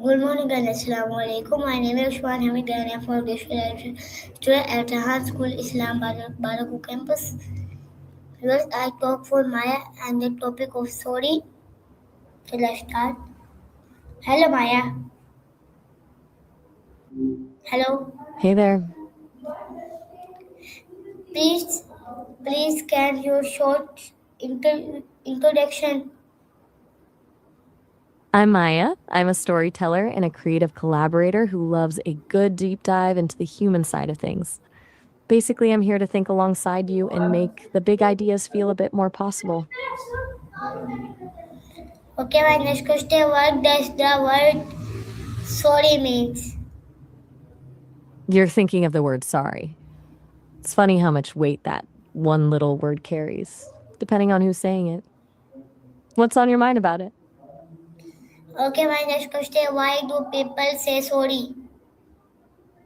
Good morning and Assalamu alaikum. My name is Ushman Hamid and I am from student at Rahan School, Islam Baraku campus. First, I talk for Maya and the topic of sorry. So let's start. Hello, Maya. Hello. Hey there. Please, please, can you short introduction? I'm Maya. I'm a storyteller and a creative collaborator who loves a good deep dive into the human side of things. Basically, I'm here to think alongside you and make the big ideas feel a bit more possible. Okay, my next question: what does the word sorry means? You're thinking of the word sorry. It's funny how much weight that one little word carries, depending on who's saying it. What's on your mind about it? Okay, my next question: why do people say sorry?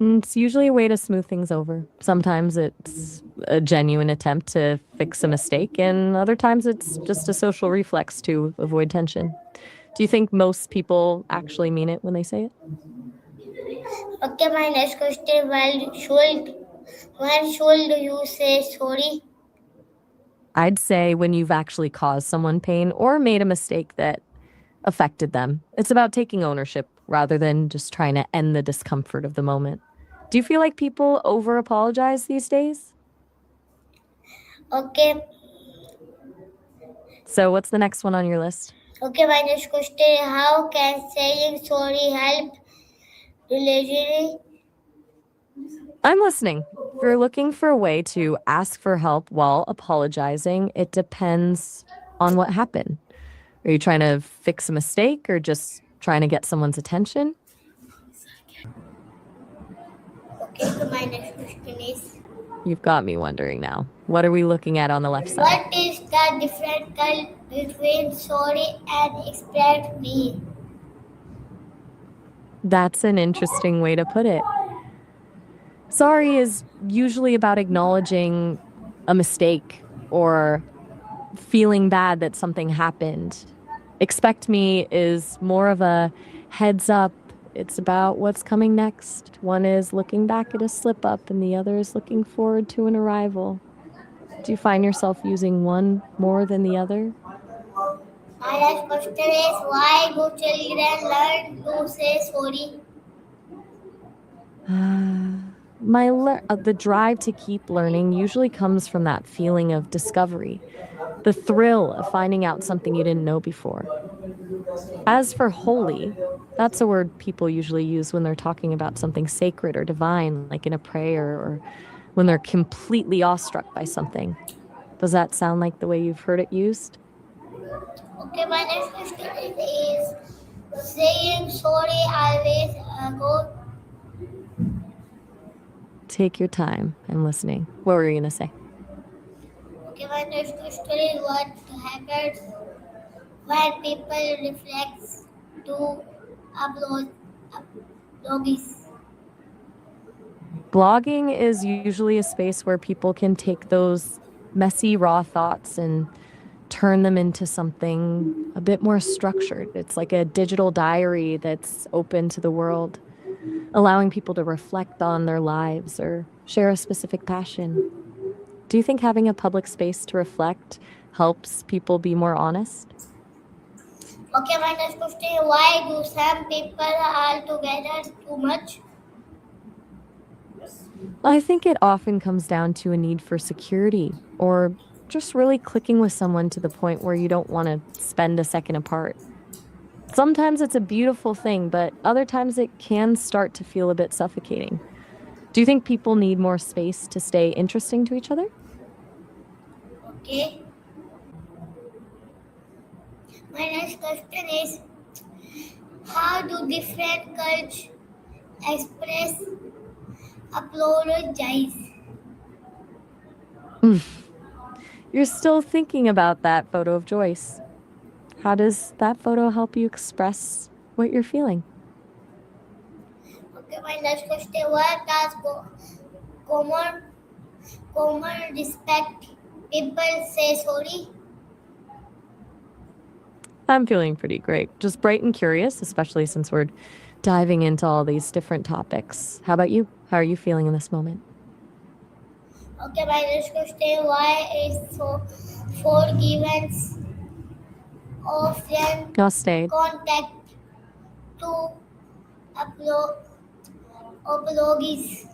It's usually a way to smooth things over. Sometimes it's a genuine attempt to fix a mistake, and other times it's just a social reflex to avoid tension. Do you think most people actually mean it when they say it? Okay, my next question: when should you say sorry? I'd say when you've actually caused someone pain or made a mistake that affected them. It's about taking ownership rather than just trying to end the discomfort of the moment. Do you feel like people over apologize these days? Okay, So, what's the next one on your list? okay, my next question: how can saying sorry help relationship? I'm listening. If you're looking for a way to ask for help while apologizing, it depends on what happened. Are you trying to fix a mistake or just trying to get someone's attention? Okay, so my next question is: You've got me wondering now. What are we looking at on the left side? what is the difference between sorry and express me? That's an interesting way to put it. Sorry is usually about acknowledging a mistake or feeling bad that something happened. Expect me is more of a heads up. It's about what's coming next. One is looking back at a slip up, and the other is looking forward to an arrival. Do you find yourself using one more than the other? My last question is: why do children learn to say sorry? The drive to keep learning usually comes from that feeling of discovery, the thrill of finding out something you didn't know before. As for holy, that's a word people usually use when they're talking about something sacred or divine, like in a prayer or when they're completely awestruck by something. Does that sound like the way you've heard it used? Okay, my next question is saying sorry always go. Take your time. I'm listening. What were you going to say? Okay, my next question is what happens when people reflect to upload logis. Blogging is usually a space where people can take those messy, raw thoughts and turn them into something a bit more structured. It's like a digital diary that's open to the world, allowing people to reflect on their lives or share a specific passion. Do you think having a public space to reflect helps people be more honest? Okay, my next question is why do some people all together too much? I think it often comes down to a need for security or just really clicking with someone to the point where you don't want to spend a second apart. Sometimes it's a beautiful thing, but other times it can start to feel a bit suffocating. Do you think people need more space to stay interesting to each other? Okay, my next question is how do different cultures express apologize? You're still thinking about that photo of Joyce. How does that photo help you express what you're feeling? Okay, my next question what does common common respect people say sorry? I'm feeling pretty great. Just bright and curious, especially since we're diving into all these different topics. How about you? How are you feeling in this moment? Okay, my next question: why is so forgiveness often Y'all stayed. contact to apolo- apologies?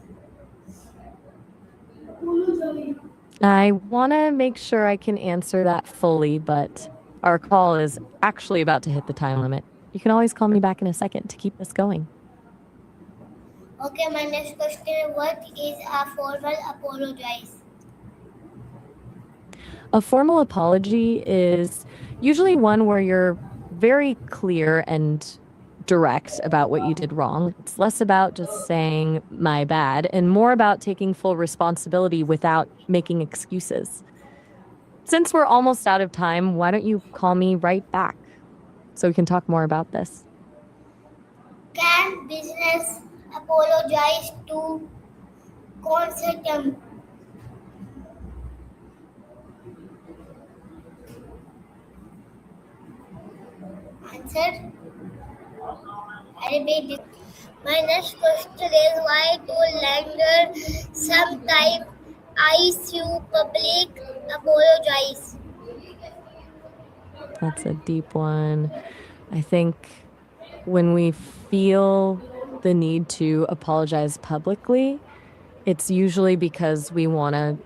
I want to make sure I can answer that fully, but our call is actually about to hit the time limit. You can always call me back in a second to keep this going. Okay, my next question: what is a formal apologize? A formal apology is usually one where you're very clear and direct about what you did wrong. It's less about just saying my bad and more about taking full responsibility without making excuses. Since we're almost out of time, why don't you call me right back so we can talk more about this? Can business apologize to consortium? Answer. I repeat this. My next question is why do lenders sometimes issue public apologize? That's a deep one. I think when we feel the need to apologize publicly, it's usually because we want to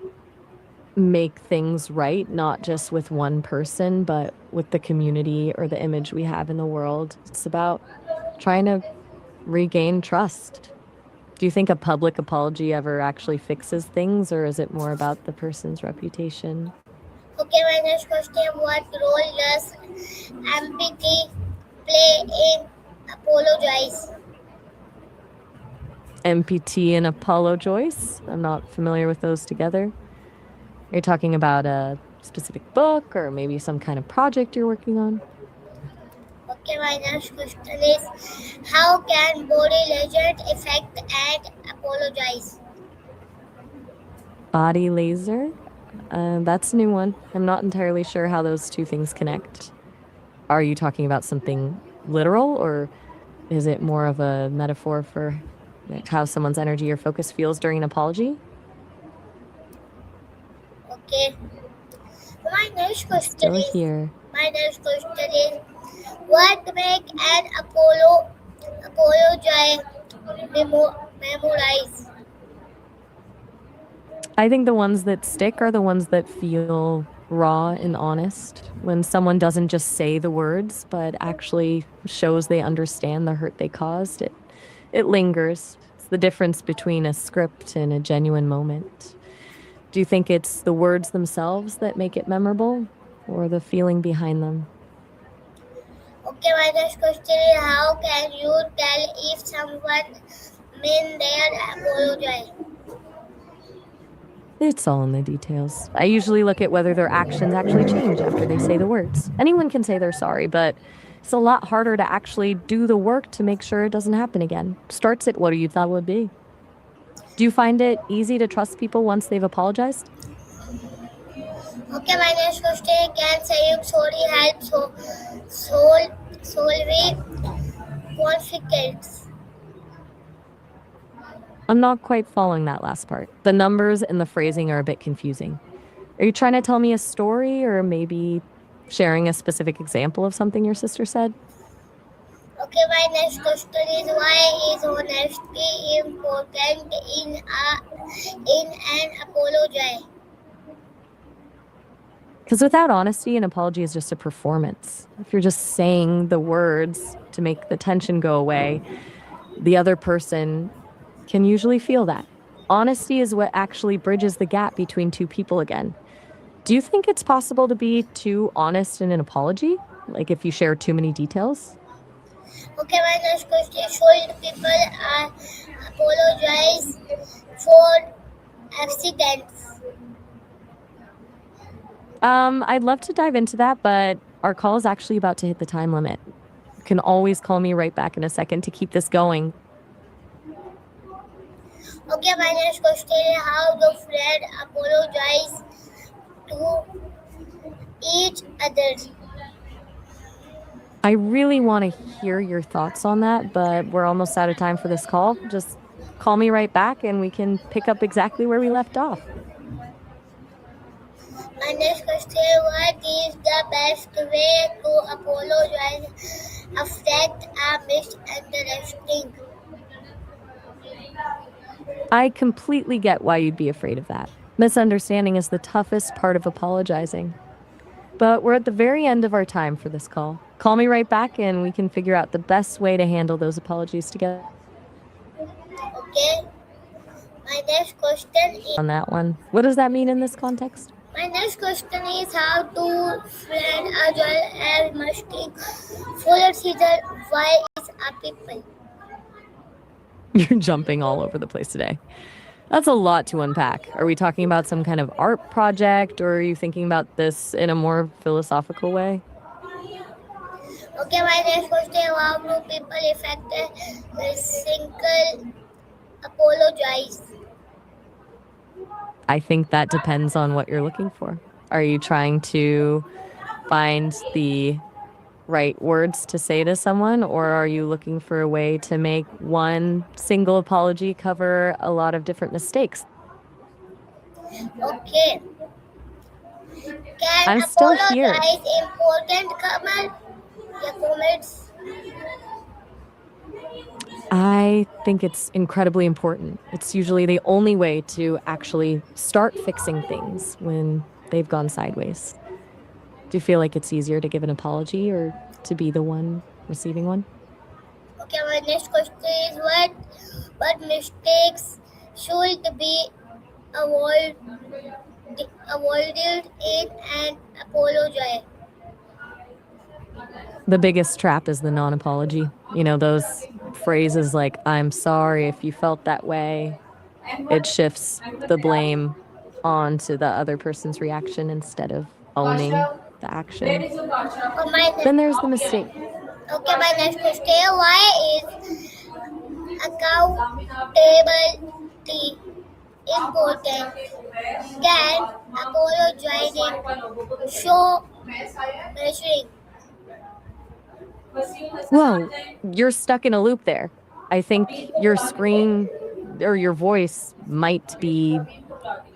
make things right, not just with one person, but with the community or the image we have in the world. It's about trying to regain trust. Do you think a public apology ever actually fixes things, or is it more about the person's reputation? Okay, my next question: what role does empathy play in apologize? MPT and Apollo Joyce? I'm not familiar with those together. Are you talking about a specific book or maybe some kind of project you're working on? Okay, my next question is how can body legend affect and apologize? Body laser? That's a new one. I'm not entirely sure how those two things connect. Are you talking about something literal, or is it more of a metaphor for like, how someone's energy or focus feels during an apology? Okay. My next I'm question still is here. my next question is what make an apology memorize? I think the ones that stick are the ones that feel raw and honest. When someone doesn't just say the words, but actually shows they understand the hurt they caused, it lingers. It's the difference between a script and a genuine moment. Do you think it's the words themselves that make it memorable or the feeling behind them? Okay, my next question is how can you tell if someone mean their apology? It's all in the details. I usually look at whether their actions actually change after they say the words. Anyone can say they're sorry, but it's a lot harder to actually do the work to make sure it doesn't happen again. Starts at what you thought would be. Do you find it easy to trust people once they've apologized? Okay, my next question is can saying sorry help solve conflicts? I'm not quite following that last part. The numbers and the phrasing are a bit confusing. Are you trying to tell me a story or maybe sharing a specific example of something your sister said? Okay, my next question is why is honesty important in an apology? Because without honesty, an apology is just a performance. If you're just saying the words to make the tension go away, the other person can usually feel that. Honesty is what actually bridges the gap between two people again. Do you think it's possible to be too honest in an apology? Like if you share too many details? Okay, my next question is should people apologize for accidents? I'd love to dive into that, but our call is actually about to hit the time limit. You can always call me right back in a second to keep this going. Okay, my next question is how do friends apologize to each other? I really want to hear your thoughts on that, but we're almost out of time for this call. Just call me right back and we can pick up exactly where we left off. My next question: what is the best way to apologize affect a misunderstanding? I completely get why you'd be afraid of that. Misunderstanding is the toughest part of apologizing. But we're at the very end of our time for this call. Call me right back and we can figure out the best way to handle those apologies together Okay. My next question is on that one. What does that mean in this context? My next question is how to friend as well as mistake follow season why is a people. You're jumping all over the place today. That's a lot to unpack. Are we talking about some kind of art project or are you thinking about this in a more philosophical way? Okay, my next question how do people affect the single apologize? I think that depends on what you're looking for. Are you trying to find the right words to say to someone, or are you looking for a way to make one single apology cover a lot of different mistakes? Okay. Can I'm still here. apologize important comment? Yeah, comments. I think it's incredibly important. It's usually the only way to actually start fixing things when they've gone sideways. Do you feel like it's easier to give an apology or to be the one receiving one? Okay, my next question is what mistakes should be avoid, avoided in an apology? The biggest trap is the non apology. Those phrases like, I'm sorry if you felt that way. It shifts the blame onto the other person's reaction instead of owning the action. Then there's the mistake. Okay, my next question why is accountability important? Can apologizing show measuring? Whoa, you're stuck in a loop there. I think your screen or your voice might be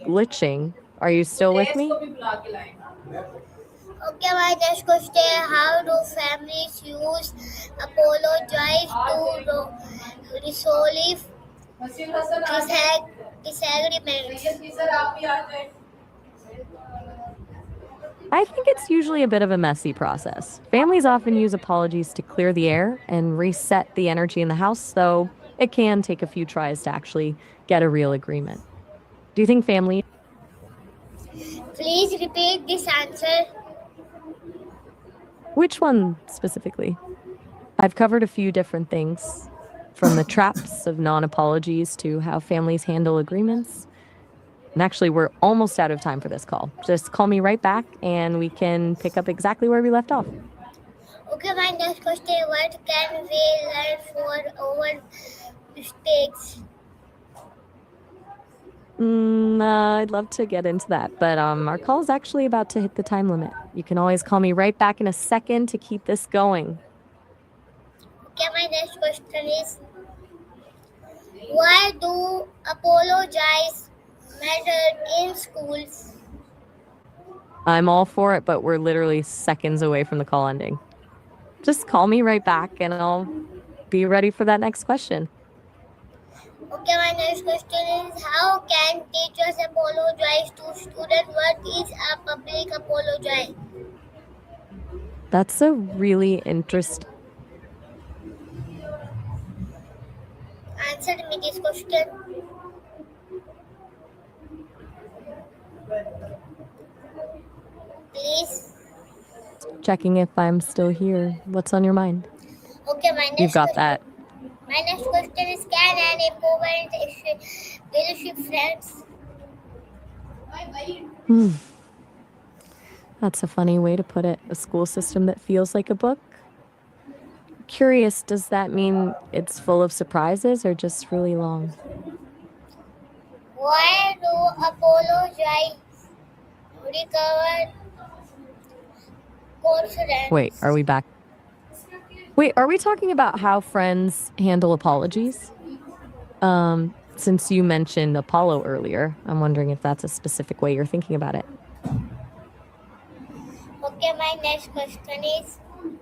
glitching. Are you still with me? Okay, my next question how do families use apologize to resolve disagreements? I think it's usually a bit of a messy process. Families often use apologies to clear the air and reset the energy in the house, though it can take a few tries to actually get a real agreement. Do you think family? Please repeat this answer. Which one specifically? I've covered a few different things, from the traps of non apologies to how families handle agreements. And actually, we're almost out of time for this call. Just call me right back and we can pick up exactly where we left off. Okay, my next question what can we learn for our mistakes? I'd love to get into that, but our call is actually about to hit the time limit. You can always call me right back in a second to keep this going. Okay, my next question is why do apologize matter in schools? I'm all for it, but we're literally seconds away from the call ending. Just call me right back and I'll be ready for that next question. Okay, my next question is how can teachers apologize to students? What is a public apology? That's a really interesting. Answer me this question. Please. Checking if I'm still here. What's on your mind? Okay, You've got that. My next question is can an important leadership friends? That's a funny way to put it. A school system that feels like a book. Curious, does that mean it's full of surprises or just really long? Why do apologize recover confidence? Wait, are we back? Wait, are we talking about how friends handle apologies? Since you mentioned Apollo earlier, I'm wondering if that's a specific way you're thinking about it. Okay, my next question is I'm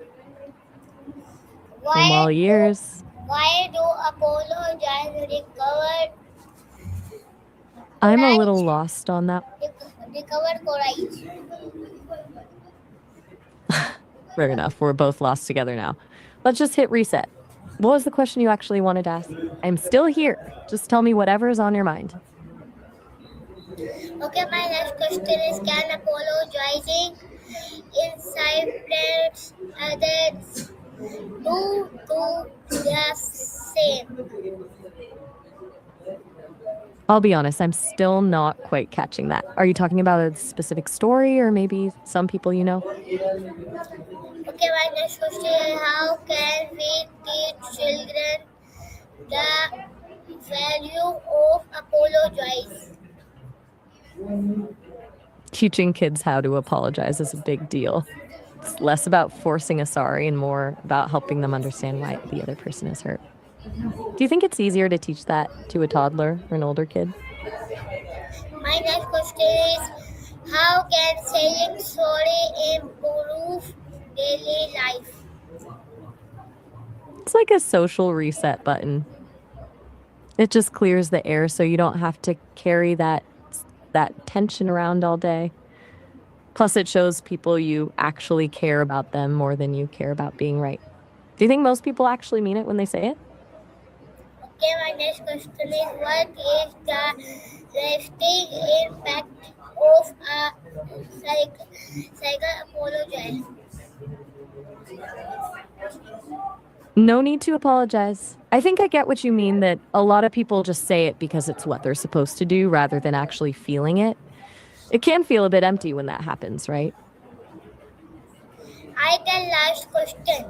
why all do ears. why do apologize I'm a little courage lost on that. recover courage? Fair enough. We're both lost together now. Let's just hit reset. What was the question you actually wanted to ask? I'm still here. Just tell me whatever's on your mind. Okay, my next question is can apologizing incite others do the same? I'll be honest, I'm still not quite catching that. Are you talking about a specific story or maybe some people you know? Okay, my next question is how can we teach children the value of apologize? Teaching kids how to apologize is a big deal. It's less about forcing a sorry and more about helping them understand why the other person is hurt. Do you think it's easier to teach that to a toddler or an older kid? My next question is how can saying sorry improve daily life? It's like a social reset button. It just clears the air so you don't have to carry that tension around all day. Plus it shows people you actually care about them more than you care about being right. Do you think most people actually mean it when they say it? Okay, my next question is what is the lasting impact of a cycle apologize? No need to apologize. I think I get what you mean that a lot of people just say it because it's what they're supposed to do rather than actually feeling it. It can feel a bit empty when that happens, right? I the last question.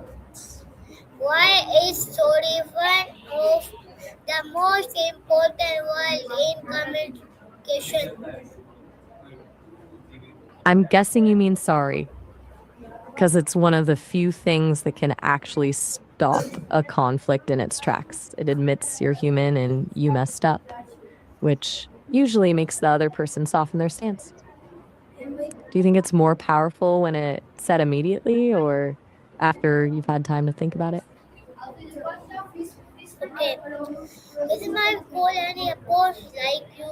Why is story one of the most important word in communication? I'm guessing you mean sorry because it's one of the few things that can actually stop a conflict in its tracks. It admits you're human and you messed up, which usually makes the other person soften their stance. Do you think it's more powerful when it's said immediately or after you've had time to think about it? Okay. This is my call यानी oppose like you.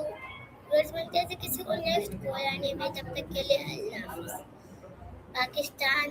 रोज मिलते हैं किसी को next call यानी मैं तब तक के लिए अल्लाह हाफिज पाकिस्तान